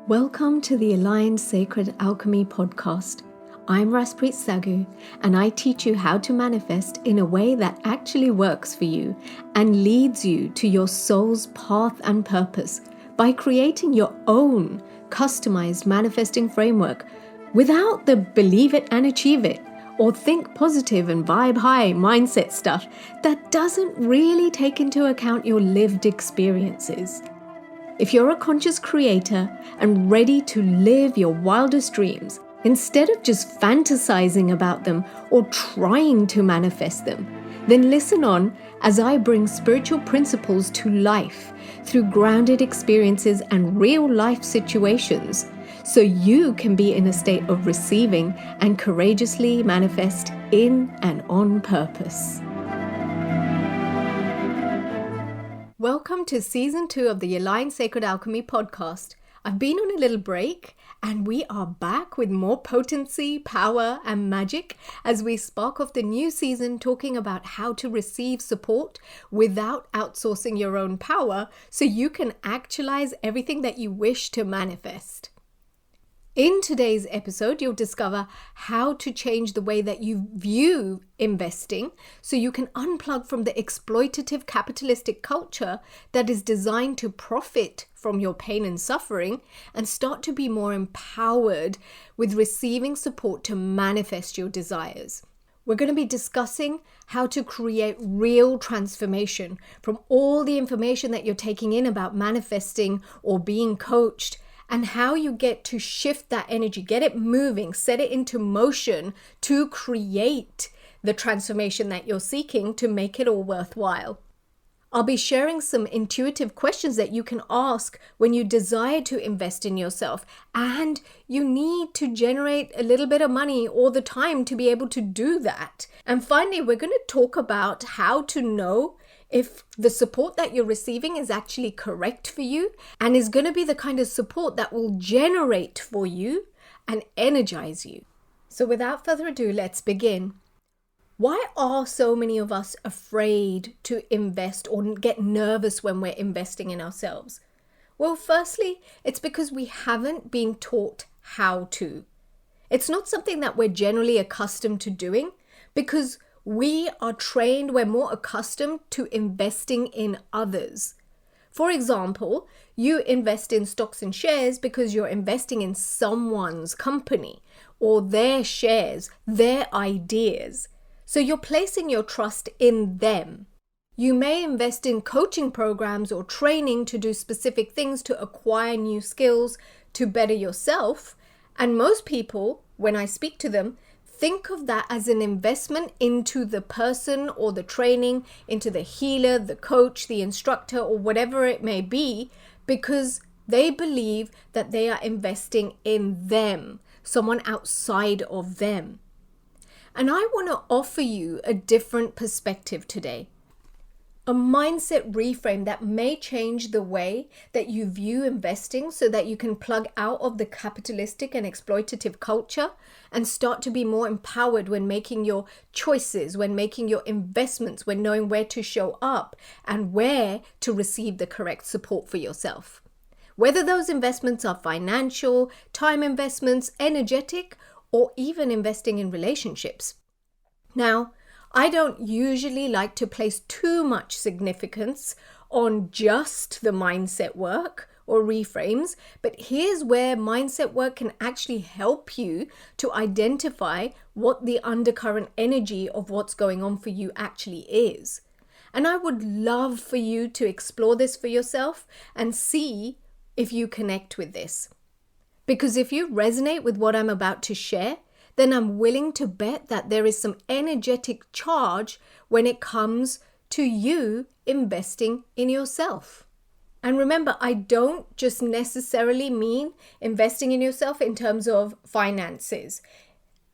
Welcome to the Aligned Sacred Alchemy podcast. I'm Raspreet Sagu, and I teach you how to manifest in a way that actually works for you and leads you to your soul's path and purpose by creating your own customized manifesting framework without the believe it and achieve it or think positive and vibe high mindset stuff that doesn't really take into account your lived experiences. If you're a conscious creator and ready to live your wildest dreams, instead of just fantasizing about them or trying to manifest them, then listen on as I bring spiritual principles to life through grounded experiences and real life situations, so you can be in a state of receiving and courageously manifest in and on purpose. Welcome to Season 2 of the Aligned Sacred Alchemy podcast. I've been on a little break and we are back with more potency, power and magic as we spark off the new season talking about how to receive support without outsourcing your own power so you can actualize everything that you wish to manifest. In today's episode, you'll discover how to change the way that you view investing so you can unplug from the exploitative capitalistic culture that is designed to profit from your pain and suffering and start to be more empowered with receiving support to manifest your desires. We're going to be discussing how to create real transformation from all the information that you're taking in about manifesting or being coached, and how you get to shift that energy, get it moving, set it into motion to create the transformation that you're seeking to make it all worthwhile. I'll be sharing some intuitive questions that you can ask when you desire to invest in yourself and you need to generate a little bit of money all the time to be able to do that. And finally, we're going to talk about how to know if the support that you're receiving is actually correct for you and is going to be the kind of support that will generate for you and energize you. So without further ado, let's begin. Why are so many of us afraid to invest or get nervous when we're investing in ourselves? Well, firstly, it's because we haven't been taught how to. It's not something that we're generally accustomed to doing because we're more accustomed to investing in others. For example, you invest in stocks and shares because you're investing in someone's company or their shares, their ideas. So you're placing your trust in them. You may invest in coaching programs or training to do specific things to acquire new skills to better yourself. And most people, when I speak to them, think of that as an investment into the person or the training, into the healer, the coach, the instructor, or whatever it may be, because they believe that they are investing in them, someone outside of them. And I want to offer you a different perspective today. A mindset reframe that may change the way that you view investing so that you can plug out of the capitalistic and exploitative culture and start to be more empowered when making your choices, when making your investments, when knowing where to show up and where to receive the correct support for yourself. Whether those investments are financial, time investments, energetic, or even investing in relationships. Now, I don't usually like to place too much significance on just the mindset work or reframes, but here's where mindset work can actually help you to identify what the undercurrent energy of what's going on for you actually is. And I would love for you to explore this for yourself and see if you connect with this. Because if you resonate with what I'm about to share, then I'm willing to bet that there is some energetic charge when it comes to you investing in yourself. And remember, I don't just necessarily mean investing in yourself in terms of finances.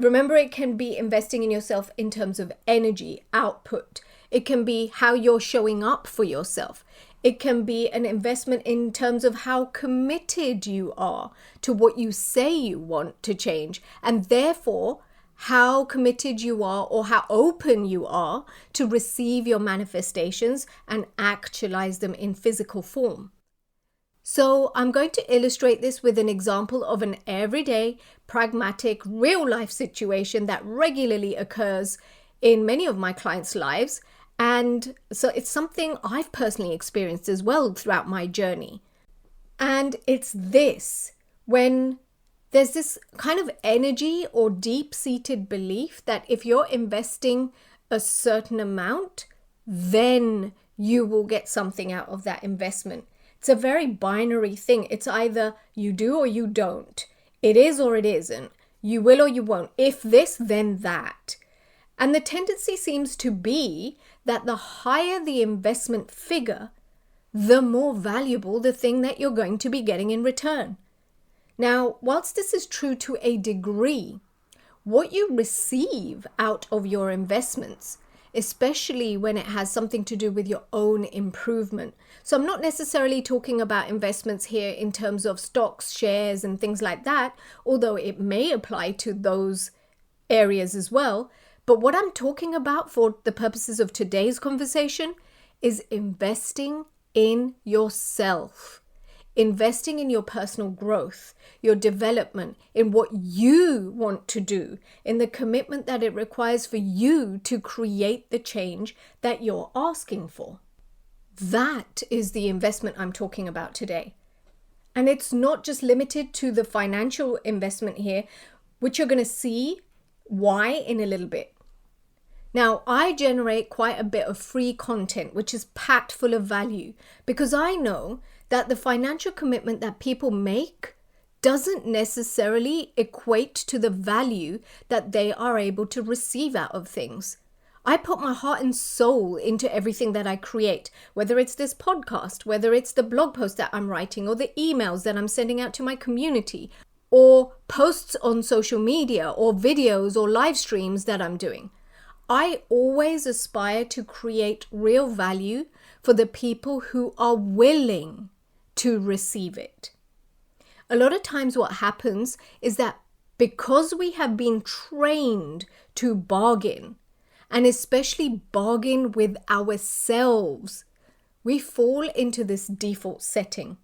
Remember, it can be investing in yourself in terms of energy, output. It can be how you're showing up for yourself. It can be an investment in terms of how committed you are to what you say you want to change, and therefore how committed you are or how open you are to receive your manifestations and actualize them in physical form. So I'm going to illustrate this with an example of an everyday, pragmatic, real-life situation that regularly occurs in many of my clients' lives. And so it's something I've personally experienced as well throughout my journey. And it's this: when there's this kind of energy or deep-seated belief that if you're investing a certain amount, then you will get something out of that investment. It's a very binary thing. It's either you do or you don't. It is or it isn't. You will or you won't. If this, then that. And the tendency seems to be that the higher the investment figure, the more valuable the thing that you're going to be getting in return. Now, whilst this is true to a degree, what you receive out of your investments, especially when it has something to do with your own improvement. So I'm not necessarily talking about investments here in terms of stocks, shares, and things like that, although it may apply to those areas as well. But what I'm talking about for the purposes of today's conversation is investing in yourself. Investing in your personal growth, your development, in what you want to do, in the commitment that it requires for you to create the change that you're asking for. That is the investment I'm talking about today. And it's not just limited to the financial investment here, which you're going to see why in a little bit. Now, I generate quite a bit of free content, which is packed full of value, because I know that the financial commitment that people make doesn't necessarily equate to the value that they are able to receive out of things. I put my heart and soul into everything that I create, whether it's this podcast, whether it's the blog post that I'm writing, or the emails that I'm sending out to my community, or posts on social media, or videos or live streams that I'm doing. I always aspire to create real value for the people who are willing to receive it. A lot of times what happens is that because we have been trained to bargain, and especially bargain with ourselves, we fall into this default setting,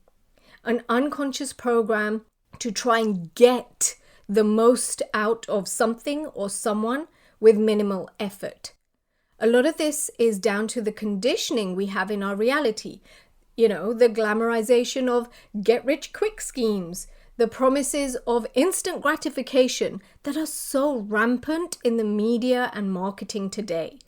an unconscious program to try and get the most out of something or someone with minimal effort. A lot of this is down to the conditioning we have in our reality. You know, the glamorization of get-rich-quick schemes, the promises of instant gratification that are so rampant in the media and marketing today.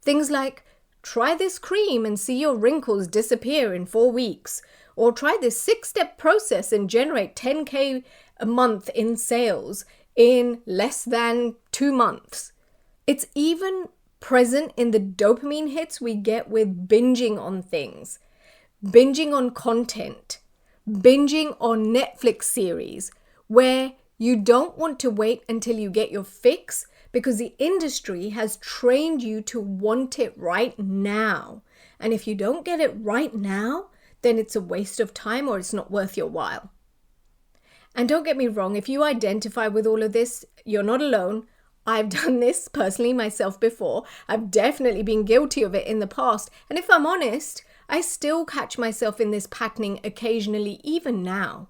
Things like, try this cream and see your wrinkles disappear in 4 weeks, or try this 6-step process and generate 10K a month in sales in less than 2 months. It's even present in the dopamine hits we get with binging on things, binging on content, binging on Netflix series, where you don't want to wait until you get your fix because the industry has trained you to want it right now. And if you don't get it right now, then it's a waste of time or it's not worth your while. And don't get me wrong, if you identify with all of this, you're not alone. I've done this personally myself before. I've definitely been guilty of it in the past. And if I'm honest, I still catch myself in this patterning occasionally, even now.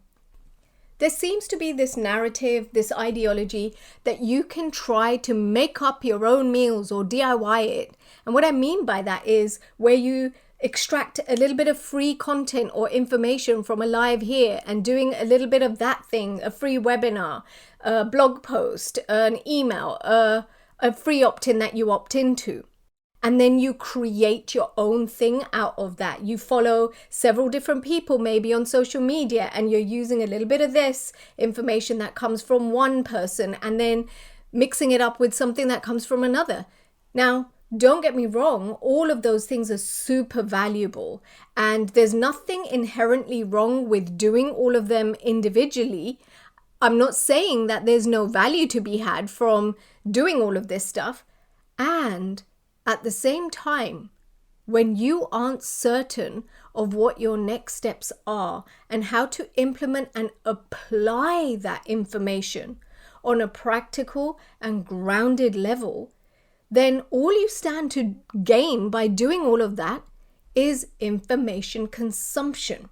There seems to be this narrative, this ideology that you can try to make up your own meals or DIY it. And what I mean by that is where you extract a little bit of free content or information from a live here and doing a little bit of that thing, a free webinar, a blog post, an email, a free opt-in that you opt into. And then you create your own thing out of that. You follow several different people maybe on social media and you're using a little bit of this information that comes from one person and then mixing it up with something that comes from another. Now, don't get me wrong, all of those things are super valuable and there's nothing inherently wrong with doing all of them individually. I'm not saying that there's no value to be had from doing all of this stuff. And at the same time, when you aren't certain of what your next steps are and how to implement and apply that information on a practical and grounded level, then all you stand to gain by doing all of that is information consumption.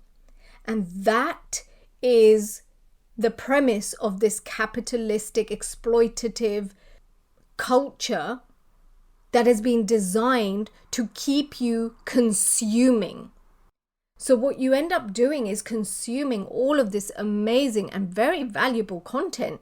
And that is the premise of this capitalistic, exploitative culture that has been designed to keep you consuming. So what you end up doing is consuming all of this amazing and very valuable content.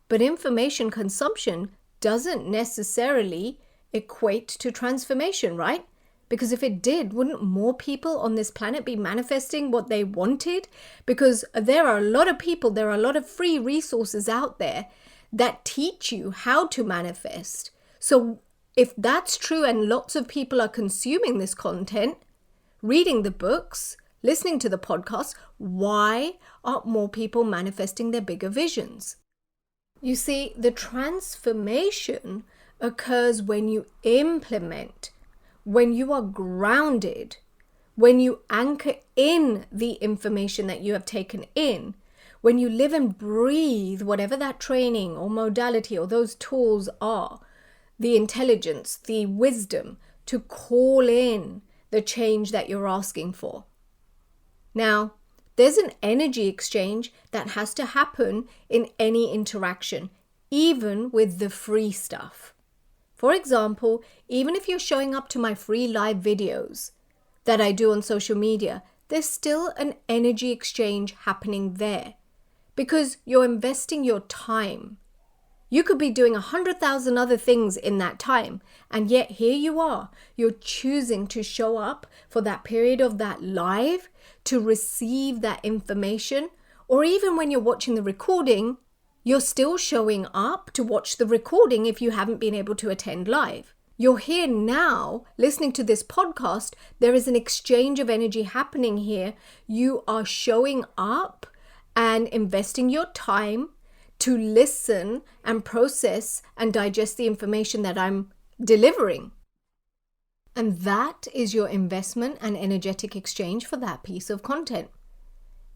But information consumption doesn't necessarily equate to transformation, right? Because if it did, wouldn't more people on this planet be manifesting what they wanted? Because there are a lot of people, there are a lot of free resources out there that teach you how to manifest. So if that's true and lots of people are consuming this content, reading the books, listening to the podcasts, why aren't more people manifesting their bigger visions? You see, the transformation occurs when you implement, when you are grounded, when you anchor in the information that you have taken in, when you live and breathe whatever that training or modality or those tools are, the intelligence, the wisdom to call in the change that you're asking for. Now, there's an energy exchange that has to happen in any interaction, even with the free stuff. For example, even if you're showing up to my free live videos that I do on social media, there's still an energy exchange happening there because you're investing your time. You could be doing 100,000 other things in that time, and yet here you are. You're choosing to show up for that period of that live to receive that information, or even when you're watching the recording, you're still showing up to watch the recording if you haven't been able to attend live. You're here now listening to this podcast. There is an exchange of energy happening here. You are showing up and investing your time to listen and process and digest the information that I'm delivering. And that is your investment and energetic exchange for that piece of content.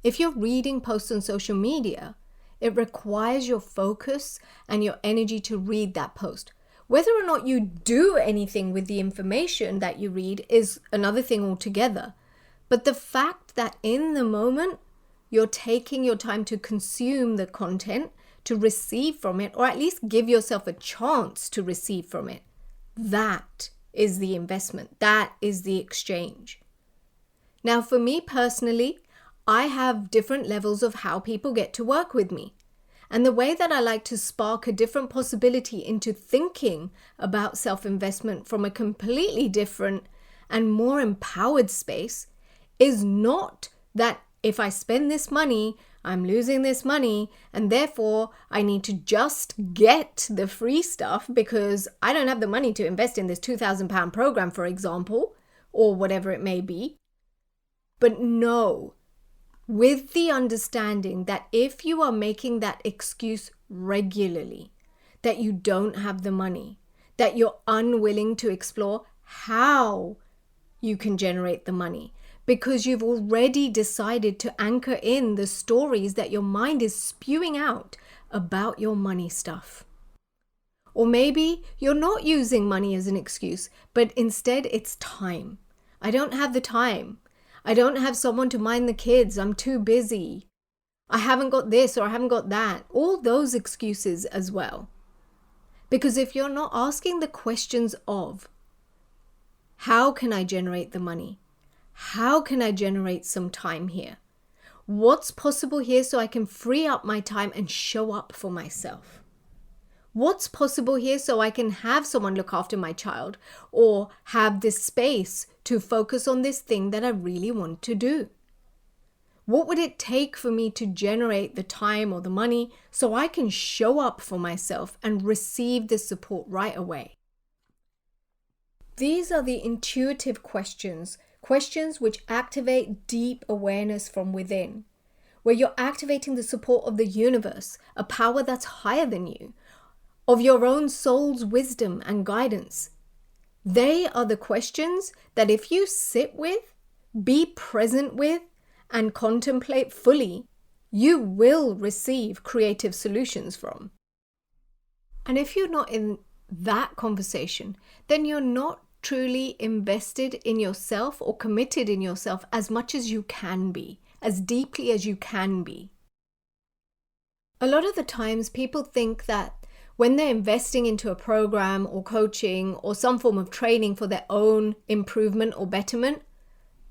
If you're reading posts on social media, it requires your focus and your energy to read that post. Whether or not you do anything with the information that you read is another thing altogether. But the fact that in the moment, you're taking your time to consume the content, to receive from it, or at least give yourself a chance to receive from it, that is the investment. That is the exchange. Now, for me personally, I have different levels of how people get to work with me. And the way that I like to spark a different possibility into thinking about self-investment from a completely different and more empowered space is not that if I spend this money, I'm losing this money, and therefore I need to just get the free stuff because I don't have the money to invest in this £2,000 program, for example, or whatever it may be. But no, with the understanding that if you are making that excuse regularly, that you don't have the money, that you're unwilling to explore how you can generate the money, because you've already decided to anchor in the stories that your mind is spewing out about your money stuff. Or maybe you're not using money as an excuse, but instead it's time. I don't have the time. I don't have someone to mind the kids. I'm too busy. I haven't got this or I haven't got that. All those excuses as well. Because if you're not asking the questions of, how can I generate the money? How can I generate some time here? What's possible here so I can free up my time and show up for myself? What's possible here so I can have someone look after my child or have this space to focus on this thing that I really want to do? What would it take for me to generate the time or the money so I can show up for myself and receive the support right away? These are the intuitive questions which activate deep awareness from within, where you're activating the support of the universe, a power that's higher than you, of your own soul's wisdom and guidance. They are the questions that if you sit with, be present with, and contemplate fully, you will receive creative solutions from. And if you're not in that conversation, then you're not truly invested in yourself or committed in yourself as much as you can be, as deeply as you can be. A lot of the times people think that when they're investing into a program or coaching or some form of training for their own improvement or betterment,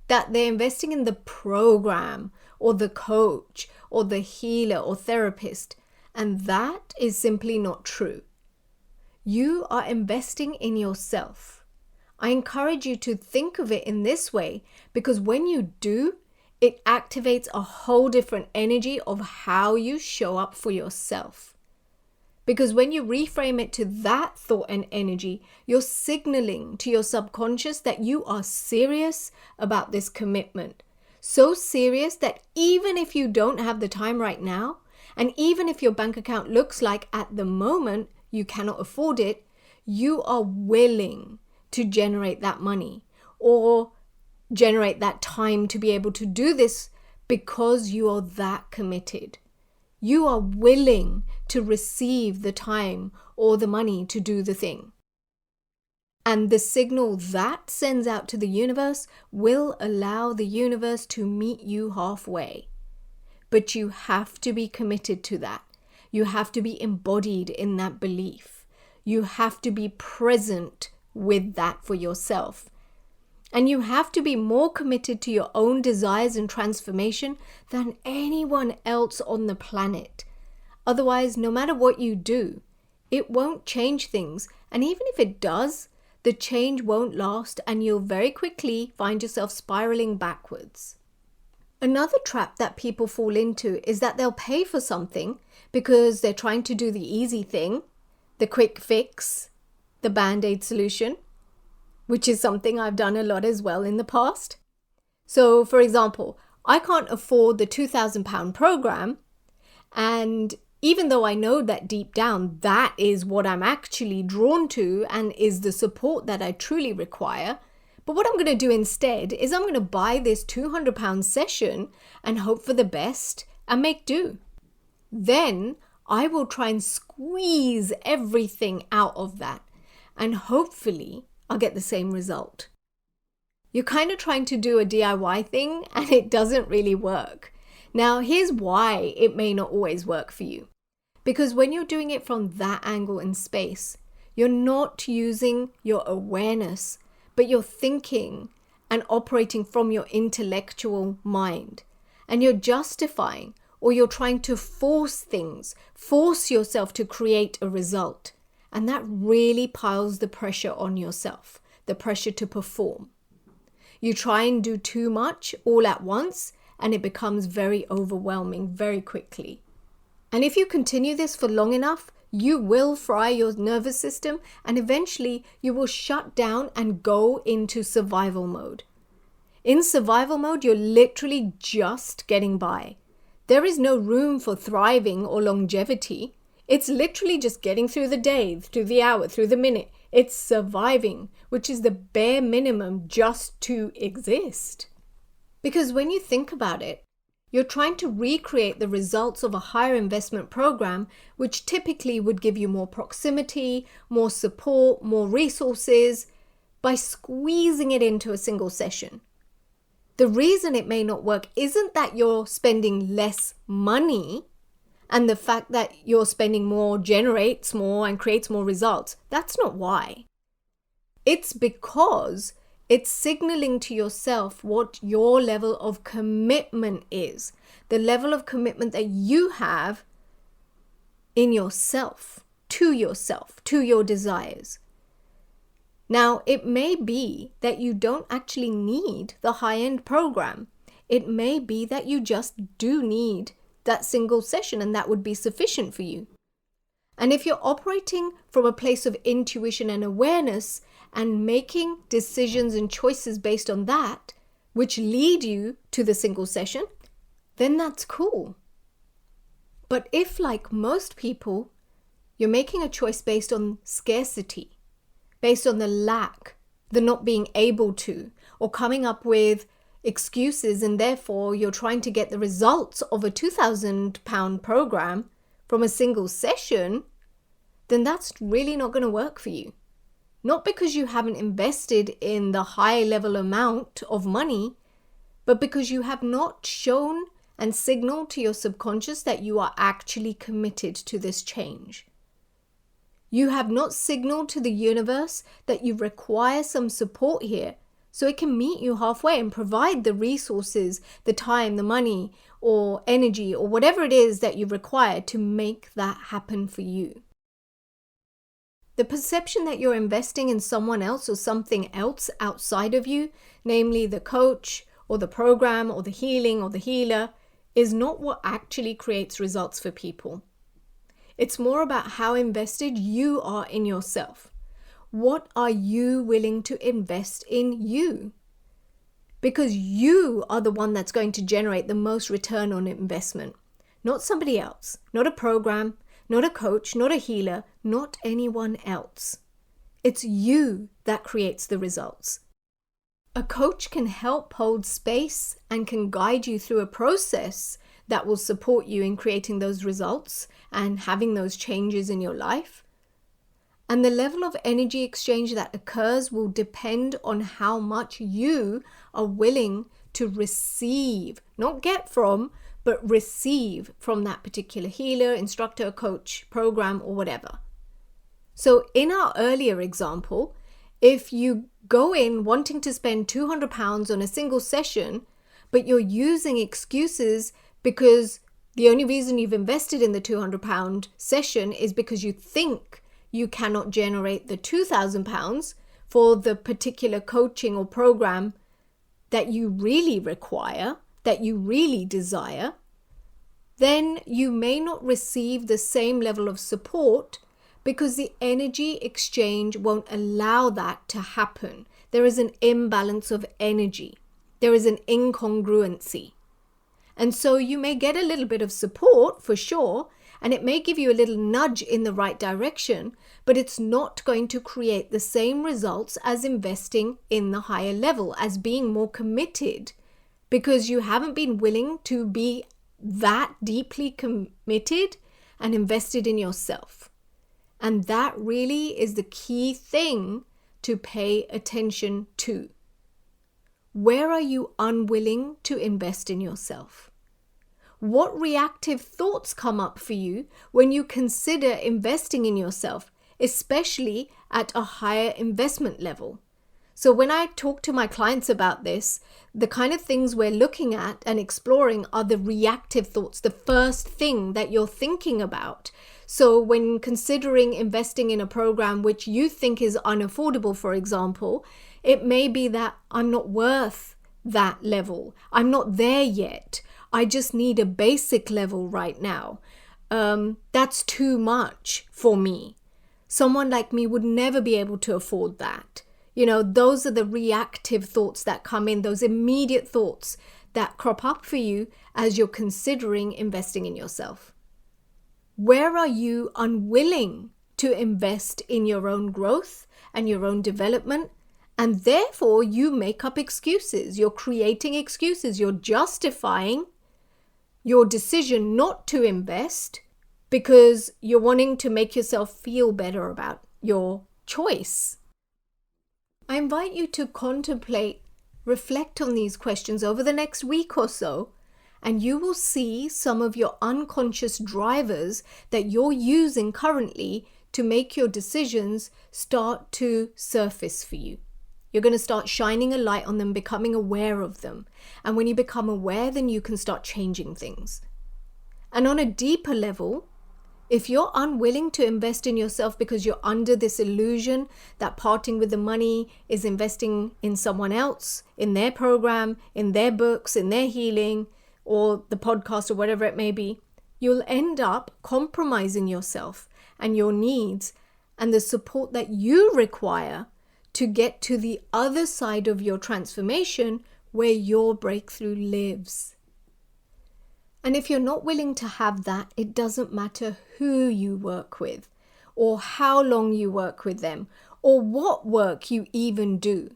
that they're investing in the program or the coach or the healer or therapist. And that is simply not true. You are investing in yourself. I encourage you to think of it in this way, because when you do, it activates a whole different energy of how you show up for yourself. Because when you reframe it to that thought and energy, you're signaling to your subconscious that you are serious about this commitment. So serious that even if you don't have the time right now, and even if your bank account looks like at the moment you cannot afford it, you are willing to generate that money or generate that time to be able to do this because you are that committed. You are willing to receive the time or the money to do the thing. And the signal that sends out to the universe will allow the universe to meet you halfway. But you have to be committed to that. You have to be embodied in that belief. You have to be present with that for yourself. And you have to be more committed to your own desires and transformation than anyone else on the planet. Otherwise, no matter what you do, it won't change things. And even if it does, the change won't last and you'll very quickly find yourself spiraling backwards. Another trap that people fall into is that they'll pay for something because they're trying to do the easy thing, the quick fix, the band-aid solution, which is something I've done a lot as well in the past. So, for example, I can't afford the £2,000 program, and even though I know that deep down that is what I'm actually drawn to and is the support that I truly require, but what I'm going to do instead is I'm going to buy this £200 session and hope for the best and make do. Then I will try and squeeze everything out of that, and hopefully I'll get the same result. You're kind of trying to do a DIY thing and it doesn't really work. Now, here's why it may not always work for you. Because when you're doing it from that angle in space, you're not using your awareness, but you're thinking and operating from your intellectual mind. And you're justifying, or you're trying to force things, force yourself to create a result. And that really piles the pressure on yourself, the pressure to perform. You try and do too much all at once, and it becomes very overwhelming very quickly. And if you continue this for long enough, you will fry your nervous system, and eventually you will shut down and go into survival mode. In survival mode, you're literally just getting by. There is no room for thriving or longevity. It's literally just getting through the day, through the hour, through the minute. It's surviving, which is the bare minimum just to exist. Because when you think about it, you're trying to recreate the results of a higher investment program, which typically would give you more proximity, more support, more resources, by squeezing it into a single session. The reason it may not work isn't that you're spending less money, and the fact that you're spending more generates more and creates more results. That's not why. It's because it's signaling to yourself what your level of commitment is, the level of commitment that you have in yourself, to your desires. Now, it may be that you don't actually need the high-end program. It may be that you just do need that single session, and that would be sufficient for you. And if you're operating from a place of intuition and awareness and making decisions and choices based on that, which lead you to the single session, then that's cool. But if, like most people, you're making a choice based on scarcity, based on the lack, the not being able to, or coming up with excuses, and therefore you're trying to get the results of a £2,000 program from a single session, then that's really not going to work for you. Not because you haven't invested in the high level amount of money, but because you have not shown and signaled to your subconscious that you are actually committed to this change. You have not signaled to the universe that you require some support here so it can meet you halfway and provide the resources, the time, the money, or energy, or whatever it is that you require to make that happen for you. The perception that you're investing in someone else or something else outside of you, namely the coach or the program or the healing or the healer, is not what actually creates results for people. It's more about how invested you are in yourself. What are you willing to invest in you? Because you are the one that's going to generate the most return on investment. Not somebody else, not a program, not a coach, not a healer, not anyone else. It's you that creates the results. A coach can help hold space and can guide you through a process that will support you in creating those results and having those changes in your life. And the level of energy exchange that occurs will depend on how much you are willing to receive, not get from, but receive from that particular healer, instructor, coach, program, or whatever. So in our earlier example, if you go in wanting to spend £200 on a single session, but you're using excuses because the only reason you've invested in the £200 session is because you think you cannot generate the £2,000 for the particular coaching or program that you really require, that you really desire, then you may not receive the same level of support because the energy exchange won't allow that to happen. There is an imbalance of energy. There is an incongruency. And so you may get a little bit of support for sure, and it may give you a little nudge in the right direction, but it's not going to create the same results as investing in the higher level, as being more committed, because you haven't been willing to be that deeply committed and invested in yourself. And that really is the key thing to pay attention to. Where are you unwilling to invest in yourself? What reactive thoughts come up for you when you consider investing in yourself, especially at a higher investment level? So when I talk to my clients about this, the kind of things we're looking at and exploring are the reactive thoughts, the first thing that you're thinking about. So when considering investing in a program which you think is unaffordable, for example, it may be that I'm not worth that level. I'm not there yet. I just need a basic level right now. That's too much for me. Someone like me would never be able to afford that. You know, those are the reactive thoughts that come in, those immediate thoughts that crop up for you as you're considering investing in yourself. Where are you unwilling to invest in your own growth and your own development? And therefore, you make up excuses. You're creating excuses. You're justifying your decision not to invest because you're wanting to make yourself feel better about your choice. I invite you to contemplate, reflect on these questions over the next week or so, and you will see some of your unconscious drivers that you're using currently to make your decisions start to surface for you. You're going to start shining a light on them, becoming aware of them. And when you become aware, then you can start changing things. And on a deeper level, if you're unwilling to invest in yourself because you're under this illusion that parting with the money is investing in someone else, in their program, in their books, in their healing, or the podcast or whatever it may be, you'll end up compromising yourself and your needs and the support that you require to get to the other side of your transformation where your breakthrough lives. And if you're not willing to have that, it doesn't matter who you work with or how long you work with them or what work you even do,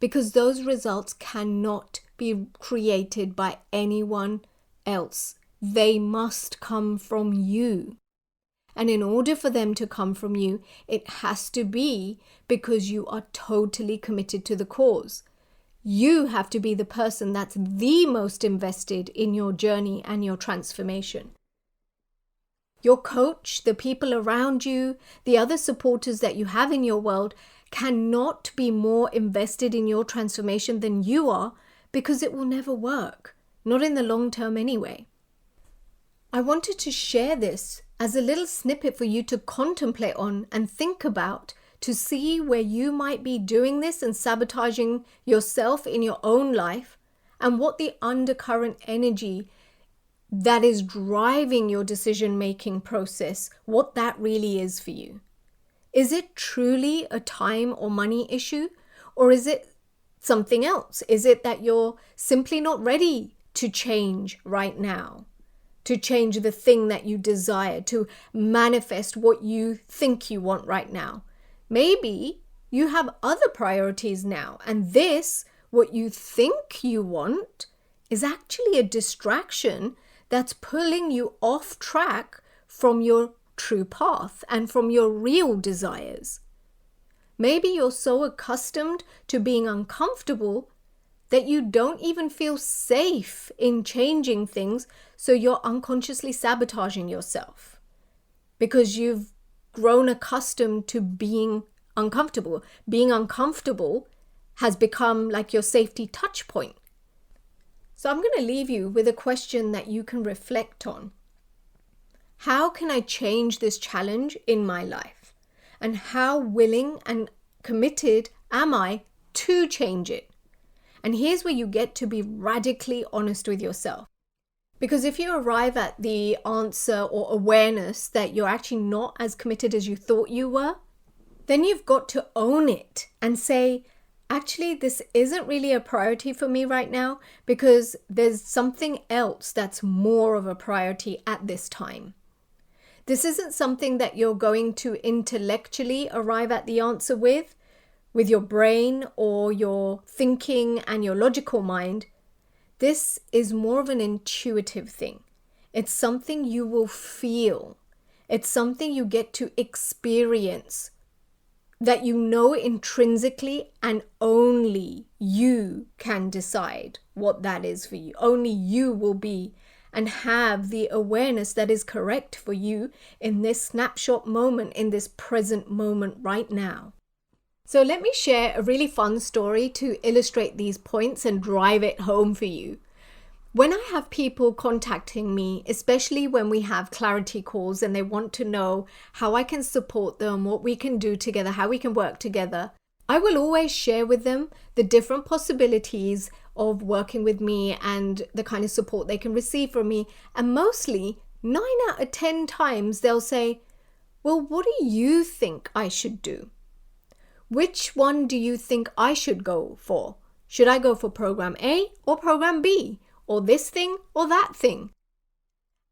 because those results cannot be created by anyone else. They must come from you. And in order for them to come from you, it has to be because you are totally committed to the cause. You have to be the person that's the most invested in your journey and your transformation. Your coach, the people around you, the other supporters that you have in your world cannot be more invested in your transformation than you are, because it will never work, not in the long term anyway. I wanted to share this as a little snippet for you to contemplate on and think about, to see where you might be doing this and sabotaging yourself in your own life, and what the undercurrent energy that is driving your decision-making process, what that really is for you. Is it truly a time or money issue, or is it something else? Is it that you're simply not ready to change right now, to change the thing that you desire, to manifest what you think you want right now? Maybe you have other priorities now, and this, what you think you want, is actually a distraction that's pulling you off track from your true path and from your real desires. Maybe you're so accustomed to being uncomfortable that you don't even feel safe in changing things, so you're unconsciously sabotaging yourself because you've grown accustomed to being uncomfortable. Being uncomfortable has become like your safety touch point. So I'm going to leave you with a question that you can reflect on. How can I change this challenge in my life? And how willing and committed am I to change it? And here's where you get to be radically honest with yourself. Because if you arrive at the answer or awareness that you're actually not as committed as you thought you were, then you've got to own it and say, actually, this isn't really a priority for me right now, because there's something else that's more of a priority at this time. This isn't something that you're going to intellectually arrive at the answer with your brain or your thinking and your logical mind. This is more of an intuitive thing. It's something you will feel. It's something you get to experience, that you know intrinsically, and only you can decide what that is for you. Only you will be and have the awareness that is correct for you in this snapshot moment, in this present moment right now. So let me share a really fun story to illustrate these points and drive it home for you. When I have people contacting me, especially when we have clarity calls and they want to know how I can support them, what we can do together, how we can work together, I will always share with them the different possibilities of working with me and the kind of support they can receive from me. And mostly, 9 out of 10 times, they'll say, well, what do you think I should do? Which one do you think I should go for? Should I go for program A or program B? Or this thing or that thing?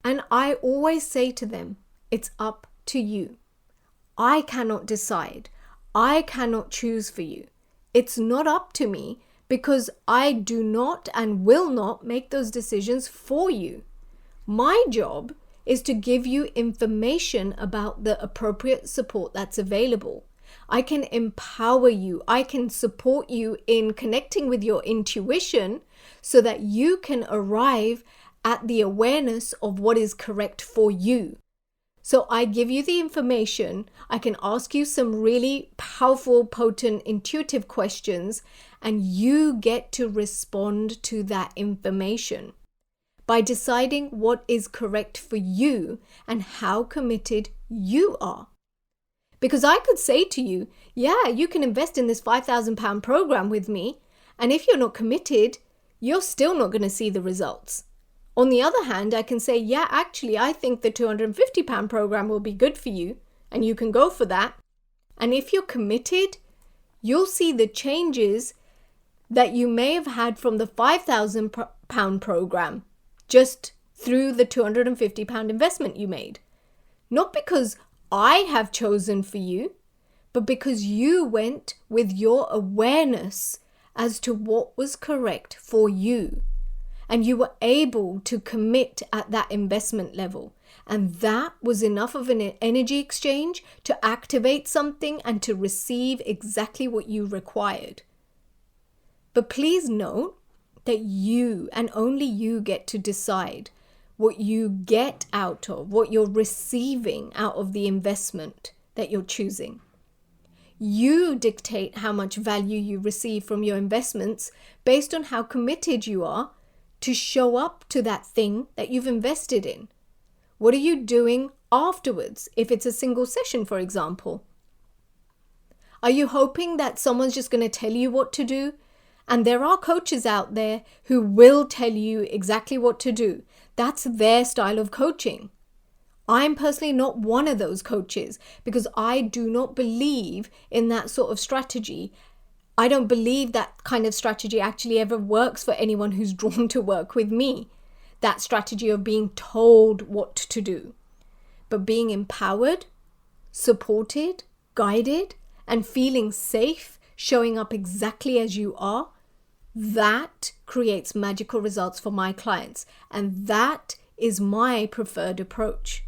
And I always say to them, it's up to you. I cannot decide. I cannot choose for you. It's not up to me, because I do not and will not make those decisions for you. My job is to give you information about the appropriate support that's available. I can empower you. I can support you in connecting with your intuition so that you can arrive at the awareness of what is correct for you. So I give you the information. I can ask you some really powerful, potent, intuitive questions, and you get to respond to that information by deciding what is correct for you and how committed you are. Because I could say to you, yeah, you can invest in this £5,000 program with me, and if you're not committed, you're still not going to see the results. On the other hand, I can say, yeah, actually, I think the £250 program will be good for you, and you can go for that. And if you're committed, you'll see the changes that you may have had from the £5,000 program just through the £250 investment you made. Not because I have chosen for you, but because you went with your awareness as to what was correct for you. And you were able to commit at that investment level. And that was enough of an energy exchange to activate something and to receive exactly what you required. But please note that you and only you get to decide what you get out of, what you're receiving out of the investment that you're choosing. You dictate how much value you receive from your investments based on how committed you are to show up to that thing that you've invested in. What are you doing afterwards, if it's a single session, for example? Are you hoping that someone's just going to tell you what to do? And there are coaches out there who will tell you exactly what to do. That's their style of coaching. I'm personally not one of those coaches because I do not believe in that sort of strategy. I don't believe that kind of strategy actually ever works for anyone who's drawn to work with me. That strategy of being told what to do. But being empowered, supported, guided, and feeling safe, showing up exactly as you are, that creates magical results for my clients. And that is my preferred approach.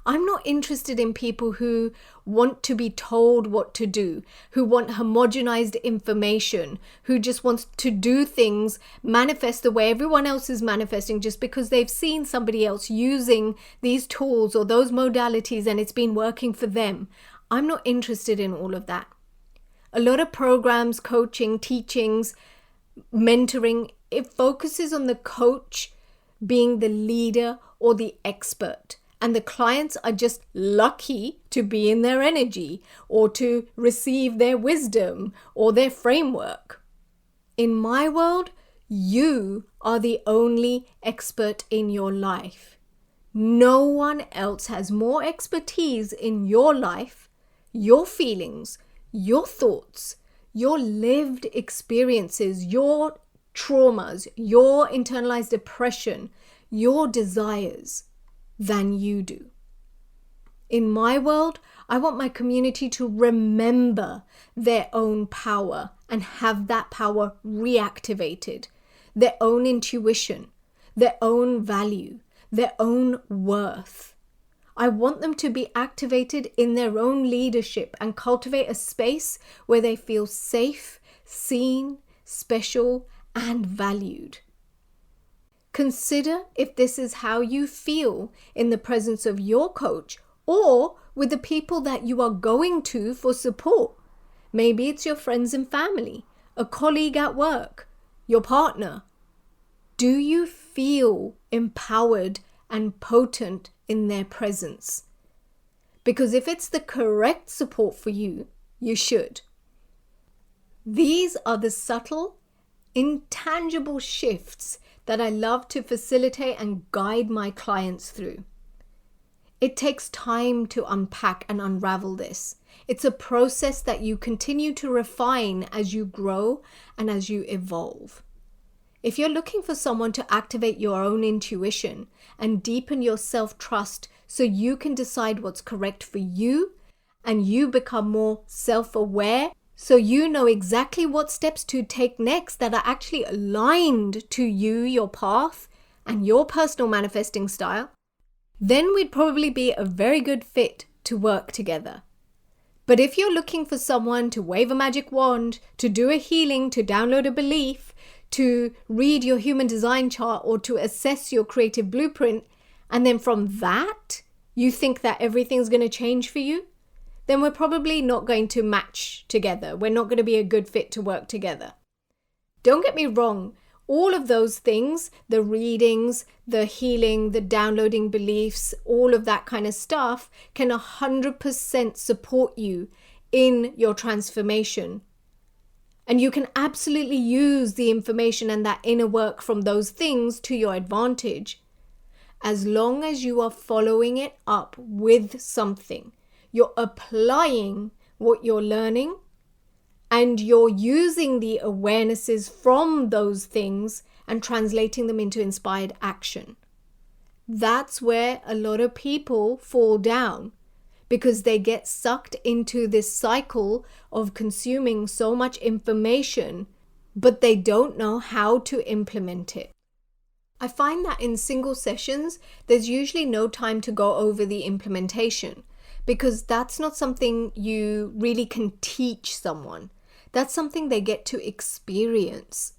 I'm not interested in people who want to be told what to do, who want homogenized information, who just wants to do things, manifest the way everyone else is manifesting just because they've seen somebody else using these tools or those modalities and it's been working for them. I'm not interested in all of that. A lot of programs, coaching, teachings, mentoring, it focuses on the coach being the leader or the expert. And the clients are just lucky to be in their energy or to receive their wisdom or their framework. In my world, you are the only expert in your life. No one else has more expertise in your life, your feelings, your thoughts, your lived experiences, your traumas, your internalized depression, your desires than you do. In my world, I want my community to remember their own power and have that power reactivated, their own intuition, their own value, their own worth. I want them to be activated in their own leadership and cultivate a space where they feel safe, seen, special, and valued. Consider if this is how you feel in the presence of your coach or with the people that you are going to for support. Maybe it's your friends and family, a colleague at work, your partner. Do you feel empowered and potent in their presence? Because if it's the correct support for you, you should. These are the subtle, intangible shifts that I love to facilitate and guide my clients through. It takes time to unpack and unravel this. It's a process that you continue to refine as you grow and as you evolve. If you're looking for someone to activate your own intuition and deepen your self-trust so you can decide what's correct for you and you become more self-aware, so you know exactly what steps to take next that are actually aligned to you, your path, and your personal manifesting style, then we'd probably be a very good fit to work together. But if you're looking for someone to wave a magic wand, to do a healing, to download a belief, to read your human design chart, or to assess your creative blueprint, and then from that, you think that everything's going to change for you, then we're probably not going to match together. We're not going to be a good fit to work together. Don't get me wrong. All of those things, the readings, the healing, the downloading beliefs, all of that kind of stuff can 100% support you in your transformation. And you can absolutely use the information and that inner work from those things to your advantage, as long as you are following it up with something. You're applying what you're learning and you're using the awarenesses from those things and translating them into inspired action. That's where a lot of people fall down because they get sucked into this cycle of consuming so much information, but they don't know how to implement it. I find that in single sessions, there's usually no time to go over the implementation, because that's not something you really can teach someone. That's something they get to experience.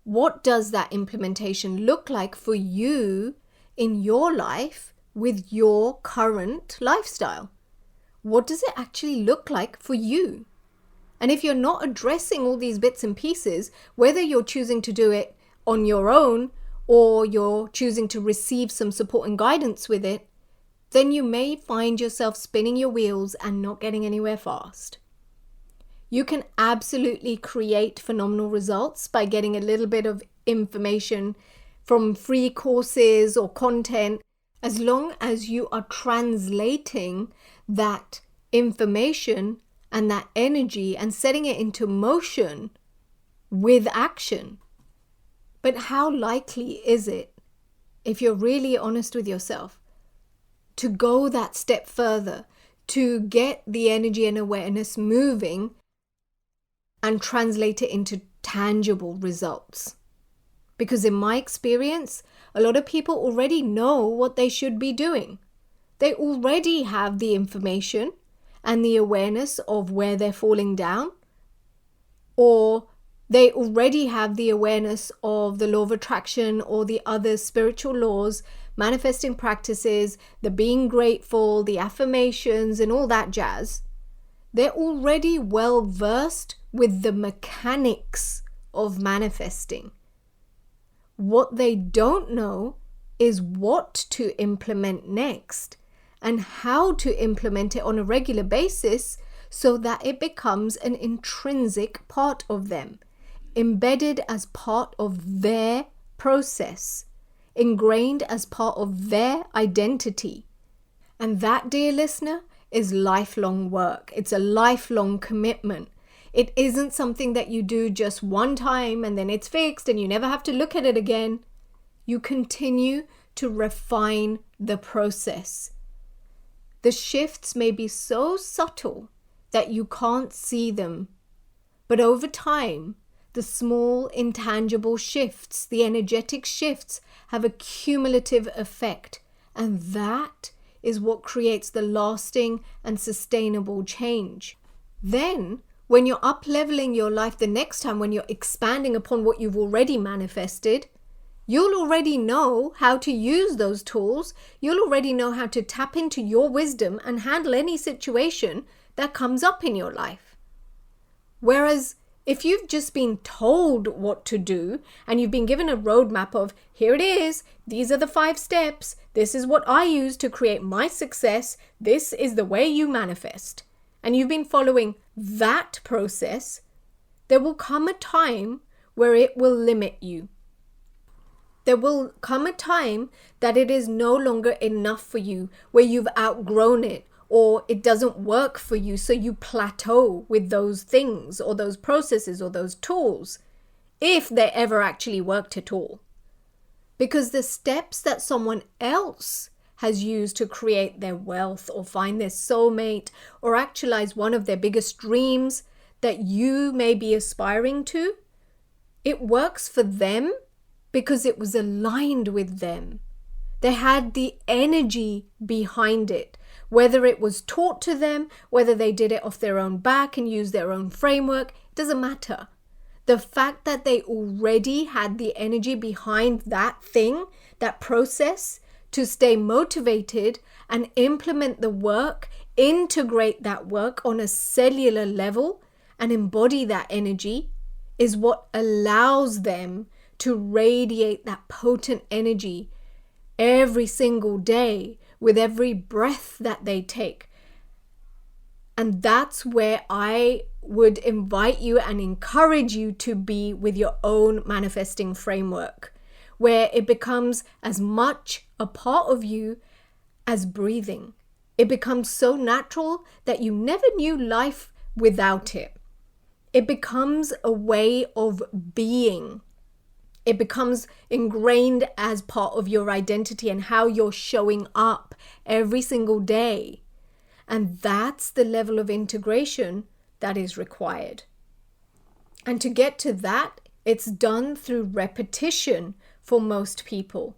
What does that implementation look like for you in your life with your current lifestyle? What does it actually look like for you? And if you're not addressing all these bits and pieces, whether you're choosing to do it on your own or you're choosing to receive some support and guidance with it, then you may find yourself spinning your wheels and not getting anywhere fast. You can absolutely create phenomenal results by getting a little bit of information from free courses or content, as long as you are translating that information and that energy and setting it into motion with action. But how likely is it, if you're really honest with yourself, to go that step further, to get the energy and awareness moving and translate it into tangible results? Because in my experience, a lot of people already know what they should be doing. They already have the information and the awareness of where they're falling down, or they already have the awareness of the law of attraction or the other spiritual laws, manifesting practices, the being grateful, the affirmations, and all that jazz. They're already well versed with the mechanics of manifesting. What they don't know is what to implement next and how to implement it on a regular basis so that it becomes an intrinsic part of them, embedded as part of their process, ingrained as part of their identity. And that, dear listener, is lifelong work. It's a lifelong commitment. It isn't something that you do just one time and then it's fixed and you never have to look at it again. You continue to refine the process. The shifts may be so subtle that you can't see them, but over time, the small intangible shifts, the energetic shifts, have a cumulative effect, and that is what creates the lasting and sustainable change. Then, when you're up-leveling your life the next time, when you're expanding upon what you've already manifested, you'll already know how to use those tools. You'll already know how to tap into your wisdom and handle any situation that comes up in your life. Whereas if you've just been told what to do and you've been given a roadmap of, here it is, these are the 5 steps, this is what I use to create my success, this is the way you manifest, and you've been following that process, there will come a time where it will limit you. There will come a time that it is no longer enough for you, where you've outgrown it, or it doesn't work for you, so you plateau with those things or those processes or those tools, if they ever actually worked at all. Because the steps that someone else has used to create their wealth or find their soulmate or actualize one of their biggest dreams that you may be aspiring to, it works for them because it was aligned with them. They had the energy behind it. Whether it was taught to them, whether they did it off their own back and used their own framework, it doesn't matter. The fact that they already had the energy behind that thing, that process, to stay motivated and implement the work, integrate that work on a cellular level and embody that energy, is what allows them to radiate that potent energy every single day with every breath that they take. And that's where I would invite you and encourage you to be with your own manifesting framework, where it becomes as much a part of you as breathing. It becomes so natural that you never knew life without it. It becomes a way of being. It becomes ingrained as part of your identity and how you're showing up every single day. And that's the level of integration that is required. And to get to that, it's done through repetition for most people.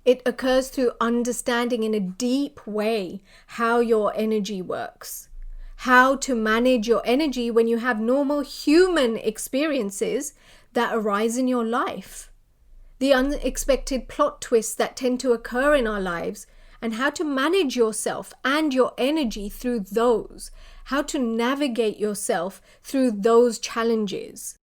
It occurs through understanding in a deep way how your energy works, how to manage your energy when you have normal human experiences that arise in your life, the unexpected plot twists that tend to occur in our lives, and how to manage yourself and your energy through those, how to navigate yourself through those challenges.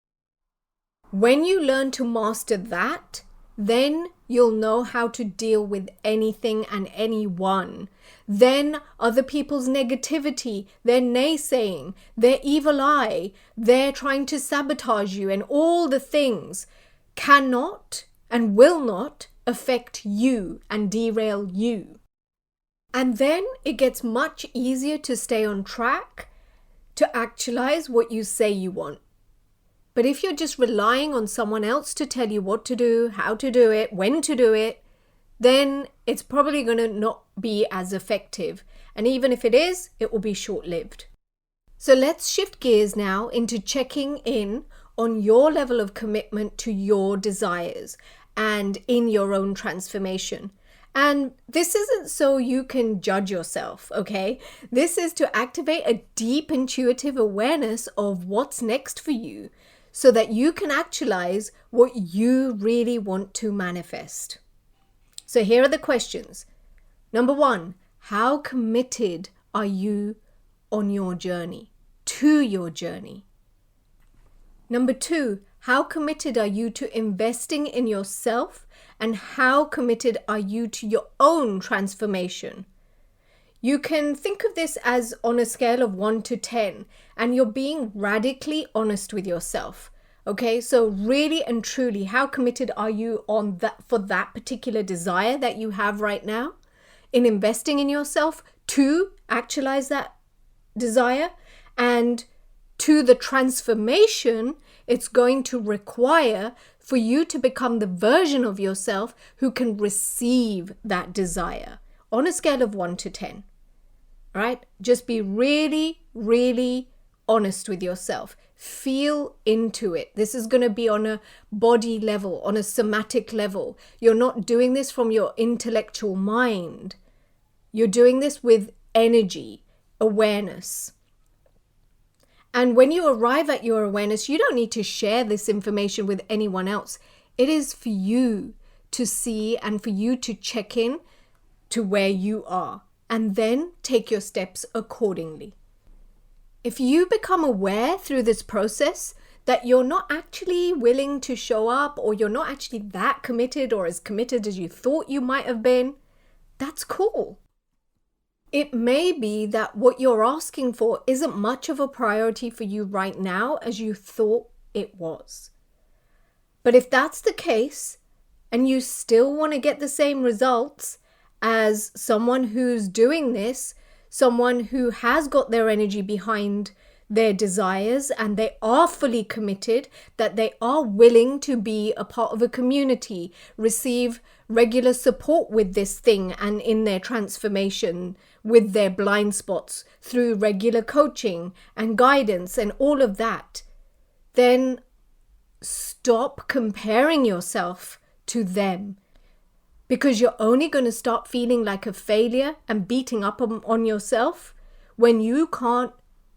When you learn to master that, then you'll know how to deal with anything and anyone. Then other people's negativity, their naysaying, their evil eye, their trying to sabotage you, and all the things cannot and will not affect you and derail you. And then it gets much easier to stay on track, to actualize what you say you want. But if you're just relying on someone else to tell you what to do, how to do it, when to do it, then it's probably going to not be as effective. And even if it is, it will be short-lived. So let's shift gears now into checking in on your level of commitment to your desires and in your own transformation. And this isn't so you can judge yourself, okay? This is to activate a deep intuitive awareness of what's next for you so that you can actualize what you really want to manifest. So here are the questions. Number 1, how committed are you on your journey, to your journey? Number 2, how committed are you to investing in yourself, and how committed are you to your own transformation? You can think of this as on a scale of 1 to 10, and you're being radically honest with yourself. Okay, so really and truly, how committed are you on that for that particular desire that you have right now in investing in yourself to actualize that desire, and to the transformation it's going to require for you to become the version of yourself who can receive that desire on a scale of 1 to 10. All right? Just be really, really honest with yourself. Feel into it. This is going to be on a body level, on a somatic level. You're not doing this from your intellectual mind. You're doing this with energy, awareness. And when you arrive at your awareness, you don't need to share this information with anyone else. It is for you to see and for you to check in to where you are, and then take your steps accordingly. If you become aware through this process that you're not actually willing to show up, or you're not actually that committed or as committed as you thought you might have been, that's cool. It may be that what you're asking for isn't much of a priority for you right now as you thought it was. But if that's the case, and you still want to get the same results as someone who's doing this, someone who has got their energy behind their desires and they are fully committed, that they are willing to be a part of a community, receive regular support with this thing and in their transformation with their blind spots through regular coaching and guidance and all of that, then stop comparing yourself to them. Because you're only going to start feeling like a failure and beating up on yourself when you can't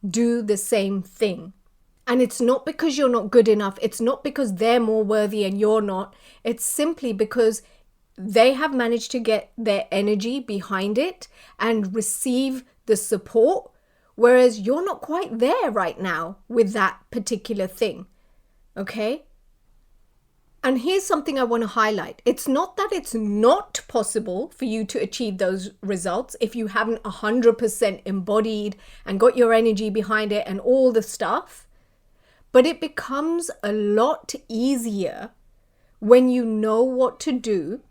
do the same thing. And it's not because you're not good enough. It's not because they're more worthy and you're not. It's simply because they have managed to get their energy behind it and receive the support, whereas you're not quite there right now with that particular thing. Okay? And here's something I want to highlight. It's not that it's not possible for you to achieve those results if you haven't 100% embodied and got your energy behind it and all the stuff. But it becomes a lot easier when you know what to do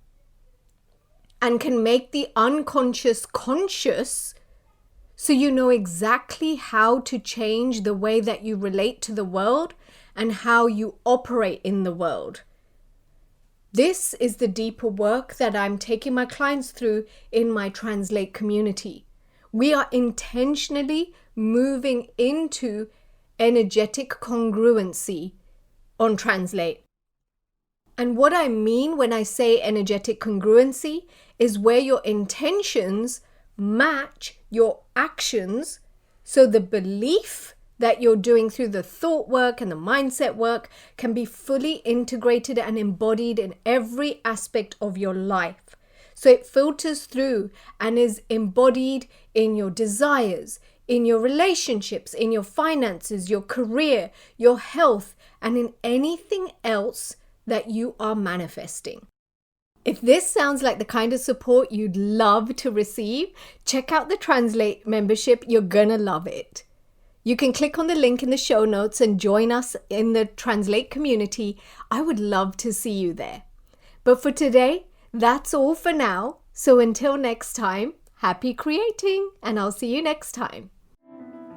and can make the unconscious conscious, so you know exactly how to change the way that you relate to the world and how you operate in the world. This is the deeper work that I'm taking my clients through in my Translate community. We are intentionally moving into energetic congruency on Translate. And what I mean when I say energetic congruency is where your intentions match your actions So the belief that you're doing through the thought work and the mindset work can be fully integrated and embodied in every aspect of your life. So it filters through and is embodied in your desires, in your relationships, in your finances, your career, your health, and in anything else that you are manifesting. If this sounds like the kind of support you'd love to receive, check out the Translate membership. You're gonna love it. You can click on the link in the show notes and join us in the Translate community. I would love to see you there. But for today, that's all for now. So until next time, happy creating, and I'll see you next time.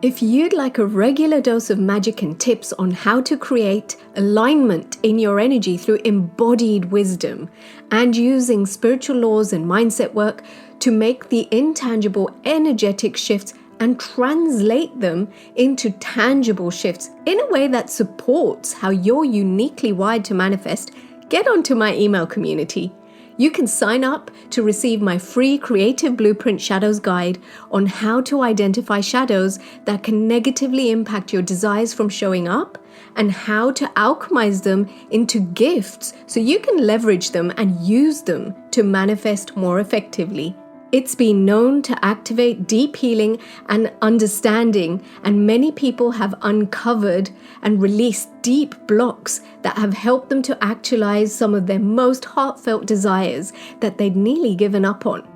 If you'd like a regular dose of magic and tips on how to create alignment in your energy through embodied wisdom and using spiritual laws and mindset work to make the intangible energetic shifts and translate them into tangible shifts in a way that supports how you're uniquely wired to manifest, get onto my email community. You can sign up to receive my free Creative Blueprint Shadows guide on how to identify shadows that can negatively impact your desires from showing up and how to alchemize them into gifts so you can leverage them and use them to manifest more effectively. It's been known to activate deep healing and understanding, and many people have uncovered and released deep blocks that have helped them to actualize some of their most heartfelt desires that they'd nearly given up on.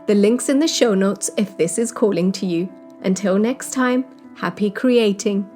The link's in the show notes if this is calling to you. Until next time, happy creating.